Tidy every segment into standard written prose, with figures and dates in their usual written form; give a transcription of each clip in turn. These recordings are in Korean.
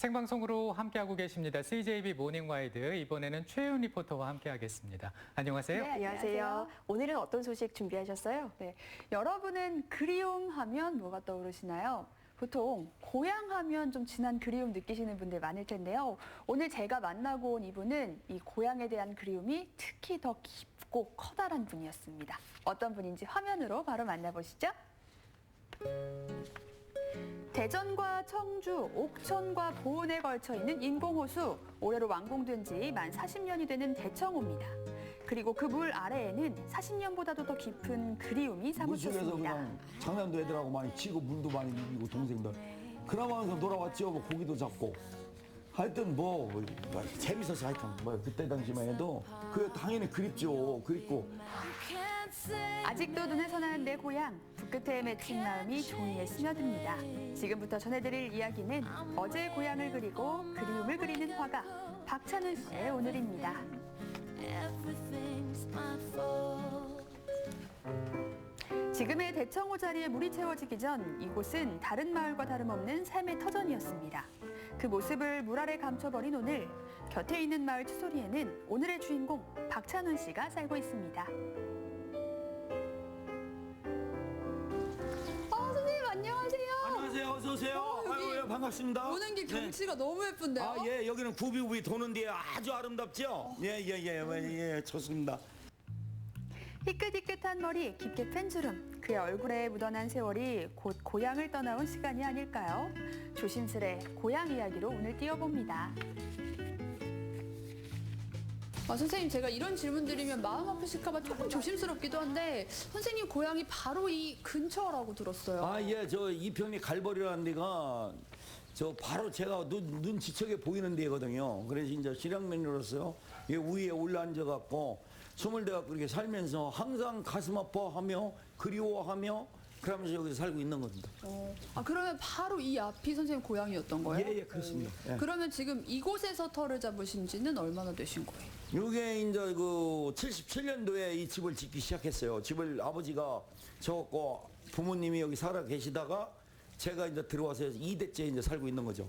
생방송으로 함께하고 계십니다. CJB 모닝와이드, 이번에는 최윤 리포터와 함께하겠습니다. 안녕하세요. 네, 안녕하세요. 오늘은 어떤 소식 준비하셨어요? 네, 여러분은 그리움 하면 뭐가 떠오르시나요? 보통 고향 하면 좀 진한 그리움 느끼시는 분들 많을 텐데요. 오늘 제가 만나고 온 이분은 이 고향에 대한 그리움이 특히 더 깊고 커다란 분이었습니다. 어떤 분인지 화면으로 바로 만나보시죠. 대전과 청주, 옥천과 보은에 걸쳐 있는 인공호수, 올해로 완공된 지 만 40년이 되는 대청호입니다. 그리고 그 물 아래에는 40년보다도 더 깊은 그리움이 물속에서 사무쳤습니다. 그냥 장난도 애들하고 많이 치고 물도 많이 이기고 동생들 그러면서 돌아왔죠. 뭐 고기도 잡고 하여튼 뭐 재밌었어. 하여튼 뭐 그때 당시만 해도 그 당연히 그립죠. 그립고 아직도 눈에서 나는 내 고향, 붓끝에 맺힌 마음이 종이에 스며듭니다. 지금부터 전해드릴 이야기는 어제의 고향을 그리고 그리움을 그리는 화가 박찬훈 씨의 오늘입니다. 지금의 대청호 자리에 물이 채워지기 전 이곳은 다른 마을과 다름없는 삶의 터전이었습니다. 그 모습을 물 아래 감춰버린 오늘, 곁에 있는 마을 추소리에는 오늘의 주인공 박찬훈 씨가 살고 있습니다. 선생님 안녕하세요. 안녕하세요. 어서 오세요. 아유, 예, 반갑습니다. 오는 길 경치가 너무 예쁜데요. 아, 예, 여기는 구비구비 도는 데에 아주 아름답죠. 예, 좋습니다. 희끗희끗한 머리, 깊게 팬 주름, 그의 얼굴에 묻어난 세월이 곧 고향을 떠나온 시간이 아닐까요? 조심스레 고향 이야기로 오늘 띄워봅니다. 선생님 제가 이런 질문 드리면 마음 아프실까 봐 조금 조심스럽기도 한데 선생님 고향이 바로 이 근처라고 들었어요. 아, 예, 저 이평리 갈벌이라는 데가 저 바로 제가 눈치척에 보이는 데거든요. 그래서 이제 실향민으로서 이 위에 올라앉아갖고 숨을 대갖고 이렇게 살면서 항상 가슴 아파하며 그리워하며 그러면서 여기서 살고 있는 겁니다. 그러면 바로 이 앞이 선생님 고향이었던 거예요? 예, 그렇습니다. 예. 그러면 지금 이곳에서 터를 잡으신 지는 얼마나 되신 거예요? 이게 이제 그 77년도에 이 집을 짓기 시작했어요. 집을 아버지가 졌고 부모님이 여기 살아 계시다가 제가 이제 들어와서 2대째 이제 살고 있는 거죠.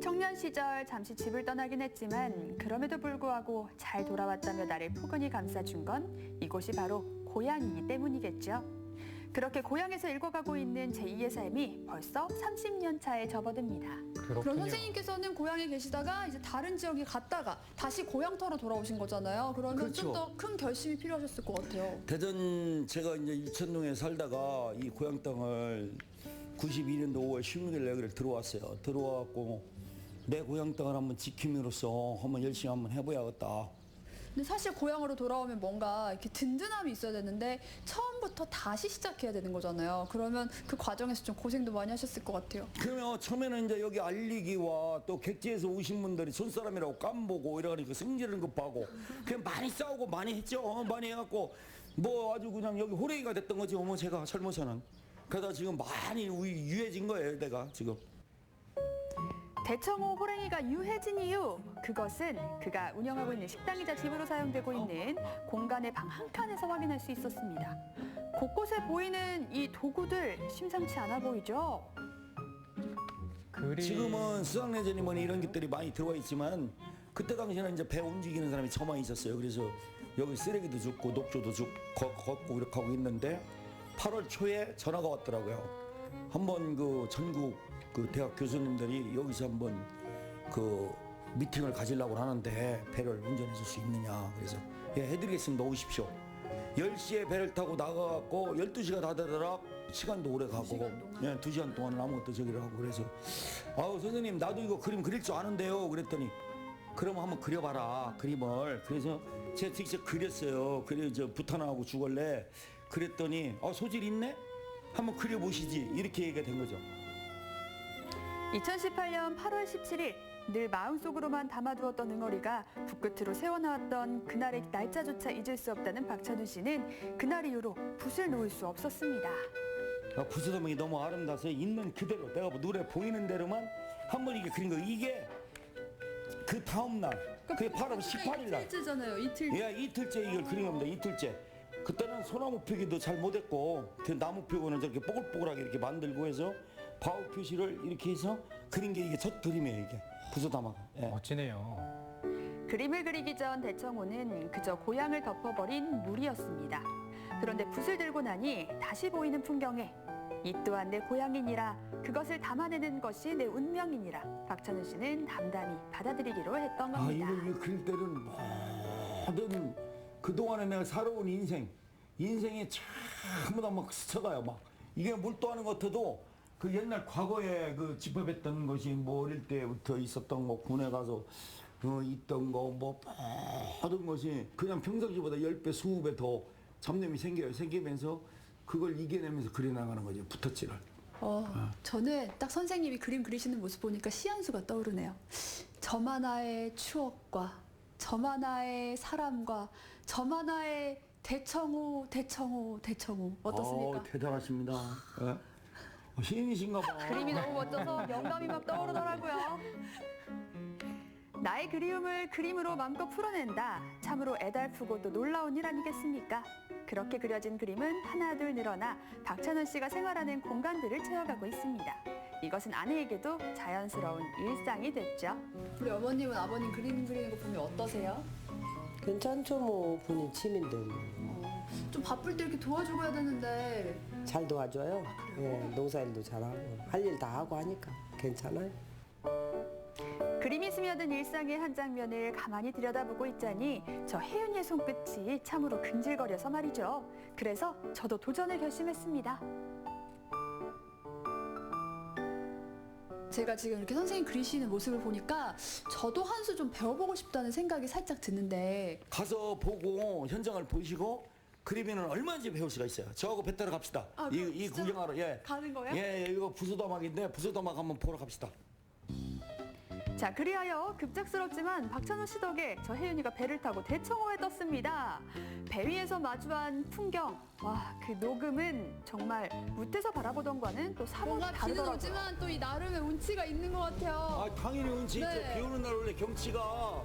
청년 시절 잠시 집을 떠나긴 했지만 그럼에도 불구하고 잘 돌아왔다며 나를 포근히 감싸준 건 이곳이 바로 고향이기 때문이겠죠. 그렇게 고향에서 읽어가고 있는 제2의 삶이 벌써 30년 차에 접어듭니다. 그럼 선생님께서는 고향에 계시다가 이제 다른 지역에 갔다가 다시 고향터로 돌아오신 거잖아요. 그러면 그렇죠. 좀 더 큰 결심이 필요하셨을 것 같아요. 대전 제가 이제 이천동에 살다가 이 고향 땅을 92년도 5월 16일 여기를 들어왔어요. 들어와갖고 내 고향 땅을 한번 지킴으로써 한번 열심히 한번 해봐야겠다. 근데 사실 고향으로 돌아오면 뭔가 이렇게 든든함이 있어야 되는데 처음부터 다시 시작해야 되는 거잖아요. 그러면 그 과정에서 좀 고생도 많이 하셨을 것 같아요. 그러면 처음에는 이제 여기 알리기와 또 객지에서 오신 분들이 손사람이라고 깜보고 이러니까 승질을 급하고 그냥 많이 싸우고 많이 했죠. 많이 해갖고 뭐 아주 그냥 여기 호랭이가 됐던 거지. 어머 제가 젊어서는. 그러다 지금 많이 유해진 거예요. 내가 지금. 대청호 호랭이가 유해진 이유, 그것은 그가 운영하고 있는 식당이자 집으로 사용되고 있는 공간의 방 한 칸에서 확인할 수 있었습니다. 곳곳에 보이는 이 도구들 심상치 않아 보이죠? 지금은 수상레전이 뭐니 이런 것들이 많이 들어와 있지만 그때 당시에는 이제 배 움직이는 사람이 저만 있었어요. 그래서 여기 쓰레기도 줍고 녹조도 줍고 걷고 이렇게 하고 있는데 8월 초에 전화가 왔더라고요. 한번 그 전국 그 대학 교수님들이 여기서 한번 그 미팅을 가지려고 하는데 배를 운전해 줄 수 있느냐. 그래서 예, 해드리겠습니다. 오십시오. 10시에 배를 타고 나가갖고 12시가 다 되더라. 시간도 오래 가고 예, 2시간 동안은 아무것도 저기를 하고 그래서 아우 선생님 나도 이거 그림 그릴 줄 아는데요. 그랬더니 그럼 한번 그려봐라 그림을. 그래서 제가 직접 그렸어요. 그래 저 부탄하고 죽을래. 그랬더니 소질 있네. 한번 그려보시지. 이렇게 얘기가 된 거죠. 2018년 8월 17일 늘 마음속으로만 담아두었던 응어리가 붓끝으로 세워나왔던 그날의 날짜조차 잊을 수 없다는 박찬훈 씨는 그날 이후로 붓을 놓을 수 없었습니다. 부스더미 너무 아름다워서 있는 그대로 내가 눈에 보이는 대로만 한번 이게 그린 거. 이게 그 다음 날 그게 8월 18일 날 이틀째잖아요. 이틀째. 예, 이틀째 이걸 그린 겁니다. 이틀째. 그때는 소나무 피기도 잘 못했고 그 나무 피고는 저렇게 뽀글뽀글하게 이렇게 만들고 해서 바우 표시를 이렇게 해서 그린 게 이게 첫 그림이에요. 이게 부소다마가. 예. 멋지네요. 그림을 그리기 전 대청호는 그저 고향을 덮어버린 물이었습니다. 그런데 붓을 들고 나니 다시 보이는 풍경에 이 또한 내 고향이니라, 그것을 담아내는 것이 내 운명이니라 박찬훈 씨는 담담히 받아들이기로 했던 아, 겁니다. 이걸 그릴 때는 모든 그동안에 내가 살아온 인생이 전부 다 막 스쳐가요. 막 이게 몰두하는 것 같아도 그 옛날 과거에 그 집합했던 것이 뭐 어릴 때부터 있었던 거, 군에 가서 있던 거, 뭐 모든 것이 그냥 평상시보다 10배, 20배 더 잡념이 생기면서 그걸 이겨내면서 그려나가는 거죠. 붓터치를. 저는 딱 선생님이 그림 그리시는 모습 보니까 시 한 수가 떠오르네요. 저만의 추억과 저만의 사람과 저만의 대청호 어떻습니까? 대단하십니다. 예? 시인이신가 봐. 그림이 너무 멋져서 영감이 막 떠오르더라고요. 나의 그리움을 그림으로 마음껏 풀어낸다. 참으로 애달프고 또 놀라운 일 아니겠습니까? 그렇게 그려진 그림은 하나둘 늘어나 박찬훈 씨가 생활하는 공간들을 채워가고 있습니다. 이것은 아내에게도 자연스러운 일상이 됐죠. 우리 어머님은 아버님 그림 그리는 거 보면 어떠세요? 괜찮죠, 뭐 본인 취미인데 뭐. 좀 바쁠 때 이렇게 도와주고 해야 되는데 잘 도와줘요. 예, 농사일도 잘하고 할 일 다 하고 하니까 괜찮아요. 그림이 스며든 일상의 한 장면을 가만히 들여다보고 있자니 저 혜윤이의 손끝이 참으로 근질거려서 말이죠. 그래서 저도 도전을 결심했습니다. 제가 지금 이렇게 선생님 그리시는 모습을 보니까 저도 한 수 좀 배워보고 싶다는 생각이 살짝 드는데 가서 보고 현장을 보시고 그리면은 얼마든지 배울 수가 있어요. 저하고 배 타러 갑시다. 아, 이 그럼 진짜 구경하러. 예. 가는 거예요? 예, 이거 부소다막인데 부소다막 한번 보러 갑시다. 자, 그리하여 급작스럽지만 박찬호 씨 덕에 저 혜윤이가 배를 타고 대청호에 떴습니다. 배 위에서 마주한 풍경, 와, 그 녹음은 정말 무태서 바라보던 과는 또 사뭇 뭔가 비는 다르더라고요. 오지만 또 이 나름의 운치가 있는 것 같아요. 아, 당연히 운치 있죠. 네. 비 오는 날 원래 경치가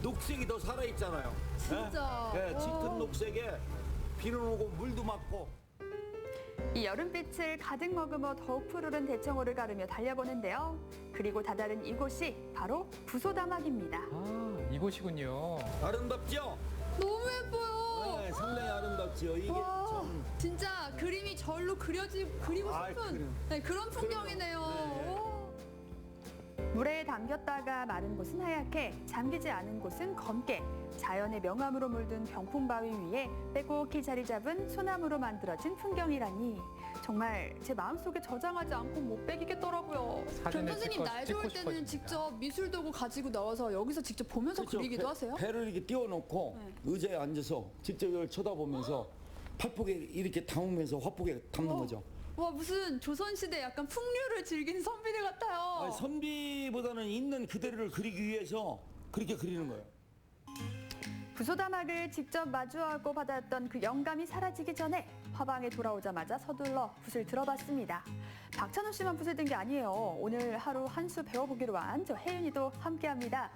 녹색이 더 살아있잖아요. 진짜. 예, 오. 짙은 녹색에 비는 오고 물도 맞고. 이 여름빛을 가득 머금어 더욱 푸르른 대청호를 가르며 달려보는데요. 그리고 다다른 이곳이 바로 부소다막입니다. 아, 이곳이군요. 아름답죠? 너무 예뻐요. 네, 상당히 아름답죠. 이게 와, 참. 진짜 그림이 절로 그리고 아, 싶은 그래요. 네, 그런 풍경이네요. 네. 오. 물에 담겼다가 마른 곳은 하얗게, 잠기지 않은 곳은 검게, 자연의 명암으로 물든 병풍바위 위에 빼곡히 자리 잡은 소나무로 만들어진 풍경이라니 정말 제 마음속에 저장하지 않고 못 빼기겠더라고요. 그럼 사진을 선생님 날 찍고 좋을 때는 싶어집니다. 직접 미술 도구 가지고 나와서 여기서 직접 보면서 그렇죠. 그리기도 하세요? 배를 이렇게 띄워놓고 네. 의자에 앉아서 직접 이걸 쳐다보면서 팔폭에 이렇게 담으면서 화폭에 담는 어. 거죠. 와, 무슨 조선시대 약간 풍류를 즐기는 선비들 같아요. 아니, 선비보다는 있는 그대로를 그리기 위해서 그렇게 그리는 거예요. 부소다막을 직접 마주하고 받았던 그 영감이 사라지기 전에 화방에 돌아오자마자 서둘러 붓을 들어봤습니다. 박찬호 씨만 붓을 든 게 아니에요. 오늘 하루 한 수 배워보기로 한 저 혜윤이도 함께합니다.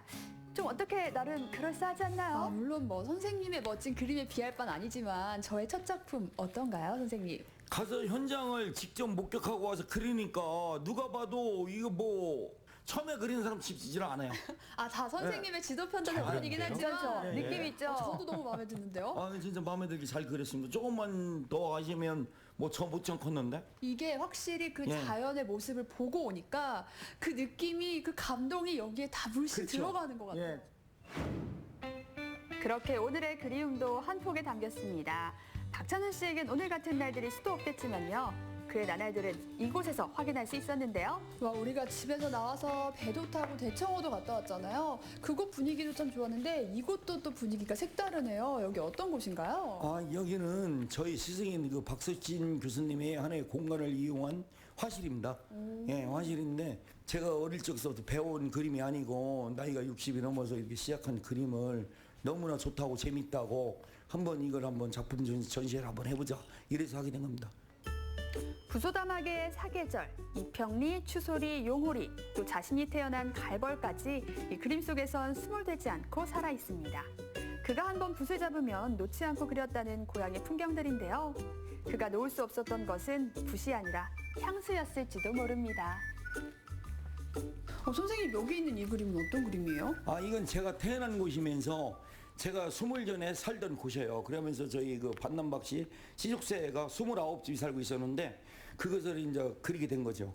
좀 어떻게 나름 그럴싸하지 않나요? 아, 물론 뭐 선생님의 멋진 그림에 비할 바는 아니지만 저의 첫 작품 어떤가요, 선생님? 가서 현장을 직접 목격하고 와서 그리니까 누가 봐도 이거 뭐 처음에 그리는 사람 집지를 않아요. 아, 다 선생님의 지도 편찬의 잘 부분이긴 그렸네요. 하지만 그렇죠. 느낌 있죠? 저도 너무 마음에 드는데요. 아, 진짜 마음에 들게 잘 그렸습니다. 조금만 더 하시면 뭐 저 못지않 컸는데. 이게 확실히 그 예. 자연의 모습을 보고 오니까 그 느낌이 그 감동이 여기에 다 물씬 그렇죠. 들어가는 것 같아요. 예. 그렇게 오늘의 그리움도 한 폭에 담겼습니다. 박찬훈 씨에겐 오늘 같은 날들이 수도 없겠지만요. 그의 나날들은 이곳에서 확인할 수 있었는데요. 와, 우리가 집에서 나와서 배도 타고 대청호도 갔다 왔잖아요. 그곳 분위기도 참 좋았는데 이곳도 또 분위기가 색다르네요. 여기 어떤 곳인가요? 아, 여기는 저희 스승인 그 박석진 교수님의 하나의 공간을 이용한 화실입니다. 예, 화실인데 제가 어릴 적부터 배워온 그림이 아니고 나이가 60이 넘어서 이렇게 시작한 그림을 너무나 좋다고 재밌다고 이걸 한번 작품 전시회를 한번 해보자 이래서 하게 된 겁니다. 부소다막의 사계절, 이평리, 추소리, 용호리, 또 자신이 태어난 갈벌까지 이 그림 속에선 스몰되지 않고 살아 있습니다. 그가 한번 붓을 잡으면 놓지 않고 그렸다는 고향의 풍경들인데요. 그가 놓을 수 없었던 것은 붓이 아니라 향수였을지도 모릅니다. 선생님 여기 있는 이 그림은 어떤 그림이에요? 아, 이건 제가 태어난 곳이면서 제가 20전에 살던 곳이에요. 그러면서 저희 그 반남박씨 시족세가 29집이 살고 있었는데 그것을 이제 그리게 된 거죠.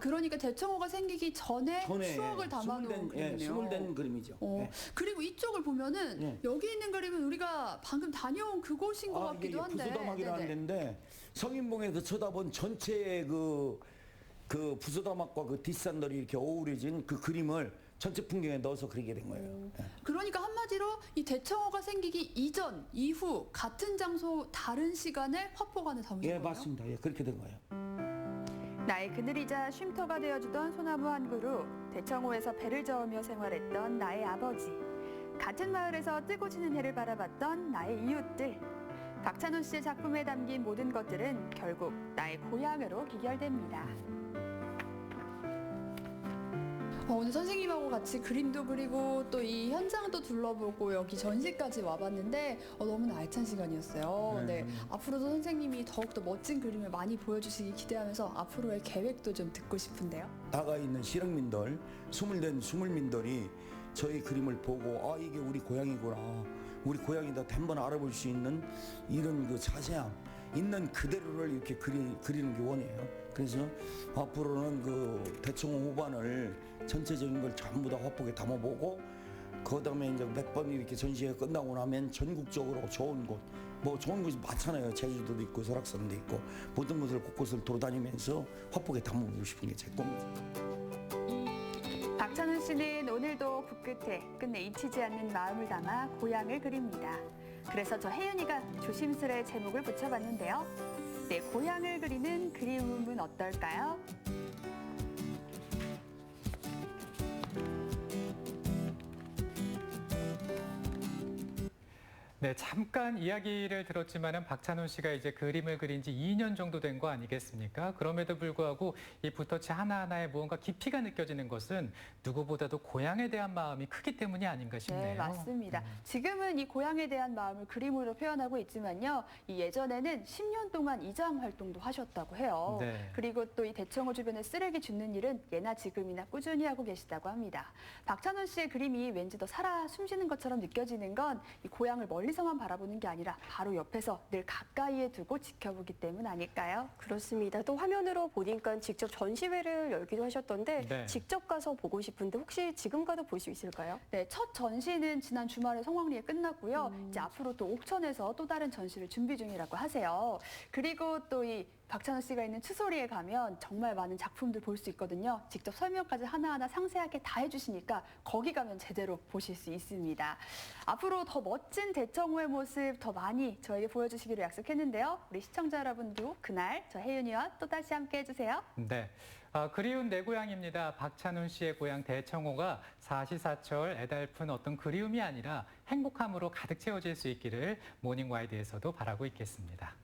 그러니까 대청호가 생기기 전에 추억을 담아놓은 그림이네요. 스물된 그림이죠. 예. 그리고 이쪽을 보면은 네. 여기 있는 그림은 우리가 방금 다녀온 그곳인 것 같기도 한데. 부소다막이라는 데인데 성인봉에서 쳐다본 전체의 그 부소다막과 그 뒷산들이 이렇게 어우러진 그 그림을 전체 풍경에 넣어서 그리게 된 거예요. 예. 그러니까 한마디로 이 대청호가 생기기 이전, 이후 같은 장소 다른 시간에 화포관에 담으신 예, 거예요? 맞습니다. 예, 그렇게 된 거예요. 나의 그늘이자 쉼터가 되어주던 소나무 한 그루, 대청호에서 배를 저으며 생활했던 나의 아버지, 같은 마을에서 뜨고 지는 해를 바라봤던 나의 이웃들. 박찬호 씨의 작품에 담긴 모든 것들은 결국 나의 고향으로 기결됩니다. 오늘 선생님하고 같이 그림도 그리고 또 이 현장도 둘러보고 여기 전시까지 와봤는데 너무나 알찬 시간이었어요. 네. 앞으로도 선생님이 더욱더 멋진 그림을 많이 보여주시기 기대하면서 앞으로의 계획도 좀 듣고 싶은데요. 나가 있는 실흥민들, 스물된 스물민들이 저희 그림을 보고 이게 우리 고향이구나, 우리 고향이다 한번 알아볼 수 있는 이런 그 자세함, 있는 그대로를 이렇게 그리는 게 원이에요. 그래서 앞으로는 그 대청호 호반을 전체적인 걸 전부 다 화폭에 담아보고 그다음에 이제 몇 번 이렇게 전시회가 끝나고 나면 전국적으로 좋은 곳, 뭐 좋은 곳이 많잖아요. 제주도도 있고 설악산도 있고 모든 곳을 곳곳을 돌아다니면서 화폭에 담아보고 싶은 게 제 꿈입니다. 박찬호 씨는 오늘도 붓끝에 끝내 잊히지 않는 마음을 담아 고향을 그립니다. 그래서 저 혜윤이가 조심스레 제목을 붙여봤는데요. 내 고향을 그리는 그리움은 어떨까요? 네, 잠깐 이야기를 들었지만은 박찬훈 씨가 이제 그림을 그린 지 2년 정도 된 거 아니겠습니까? 그럼에도 불구하고 이 붓터치 하나하나에 무언가 깊이가 느껴지는 것은 누구보다도 고향에 대한 마음이 크기 때문이 아닌가 싶네요. 네, 맞습니다. 지금은 이 고향에 대한 마음을 그림으로 표현하고 있지만요. 이 예전에는 10년 동안 이장 활동도 하셨다고 해요. 네. 그리고 또 이 대청호 주변에 쓰레기 줍는 일은 예나 지금이나 꾸준히 하고 계시다고 합니다. 박찬호 씨의 그림이 왠지 더 살아 숨쉬는 것처럼 느껴지는 건 이 고향을 멀리서만 바라보는 게 아니라 바로 옆에서 늘 가까이에 두고 지켜보기 때문 아닐까요? 그렇습니다. 또 화면으로 보니까 직접 전시회를 열기도 하셨던데 네. 직접 가서 보고 싶은데 혹시 지금 가도 볼 수 있을까요? 네, 첫 전시는 지난 주말에 성황리에 끝났고요. 이제 앞으로 또 옥천에서 또 다른 전시를 준비 중이라고 하세요. 그리고 또 이 박찬호 씨가 있는 추소리에 가면 정말 많은 작품들 볼 수 있거든요. 직접 설명까지 하나하나 상세하게 다 해주시니까 거기 가면 제대로 보실 수 있습니다. 앞으로 더 멋진 대청호의 모습 더 많이 저에게 보여주시기로 약속했는데요. 우리 시청자 여러분도 그날 저 혜윤이와 또 다시 함께 해주세요. 네. 그리운 내 고향입니다. 박찬훈 씨의 고향 대청호가 사시사철 애달픈 어떤 그리움이 아니라 행복함으로 가득 채워질 수 있기를 모닝와이드에서도 바라고 있겠습니다.